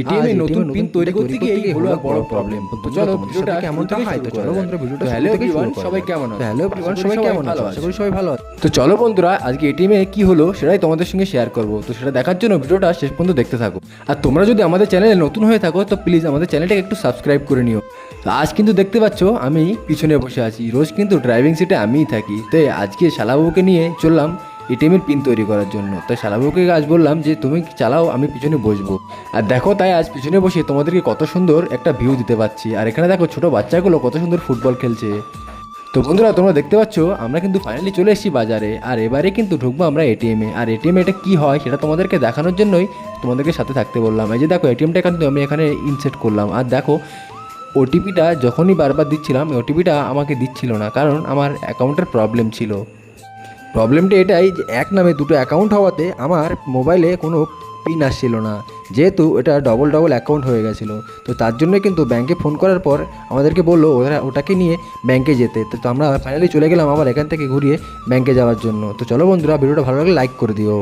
ATM এ নতুন pin তৈরি করতে গিয়ে এই হলো এক বড় প্রবলেম। তো চলো ভিডিওটা কেমন থেকে হয়, তো চলো বন্ধুরা ভিডিওটা হ্যালো এভরিওয়ান, সবাই কেমন আছো? হ্যালো এভরিওয়ান, সবাই কেমন আছো? আশা করি সবাই ভালো আছো। তো চলো বন্ধুরা, আজকে এটিএম এ কি হলো সেটাই তোমাদের সঙ্গে শেয়ার করব। তো সেটা দেখার জন্য ভিডিওটা শেষ পর্যন্ত দেখতে থাকো। আর তোমরা যদি আমাদের চ্যানেলে নতুন হয়ে থাকো তো প্লিজ আমাদের চ্যানেলটাকে একটু সাবস্ক্রাইব করে নিও। তো আজ কিন্তু দেখতে পাচ্ছ আমি পিছনে বসে আছি, রোজ কিন্তু ড্রাইভিং সিটে আমিই থাকি। তাই আজকে শালাবাবুকে নিয়ে চললাম এটিএমের পিন তৈরি করার জন্য। তাই শালাবাবুকে আজ বললাম যে তুমি চালাও, আমি পিছনে বসবো। আর দেখো, তাই আজ পিছনে বসে তোমাদেরকে কত সুন্দর একটা ভিউ দিতে পারছি। আর এখানে দেখো ছোটো বাচ্চাগুলো কত সুন্দর ফুটবল খেলছে। তো বন্ধুরা তোমরা দেখতে পাচ্ছ আমরা কিন্তু ফাইনালি চলে এসেছি বাজারে। আর এবারে কিন্তু ঢুকবো আমরা এটিএমে। আর এটিএমে এটা কী হয় সেটা তোমাদেরকে দেখানোর জন্যই তোমাদেরকে সাথে থাকতে বললাম। এই যে দেখো এটিএমটা কিন্তু আমি এখানে ইনসেট করলাম। আর দেখো ওটিপিটা যখনই বারবার দিচ্ছিলাম ওটিপিটা আমাকে দিচ্ছিল না, কারণ আমার অ্যাকাউন্টের প্রবলেম ছিল। প্রবলেমটা এটাই যে এক নামে দুটো অ্যাকাউন্ট হওয়াতে আমার মোবাইলে কোনো পিন আসছিল না, যেহেতু এটা ডবল অ্যাকাউন্ট হয়ে গেছিলো। তো তার জন্যই কিন্তু ব্যাংকে ফোন করার পর আমাদেরকে বললো ওটাকে নিয়ে ব্যাংকে যেতে। তো আমরা ফাইনালি চলে গেলাম আবার এখান থেকে ঘুরিয়ে ব্যাংকে যাওয়ার জন্য। তো চলো বন্ধুরা, ভিডিওটা ভালো লাগলে লাইক করে দিও।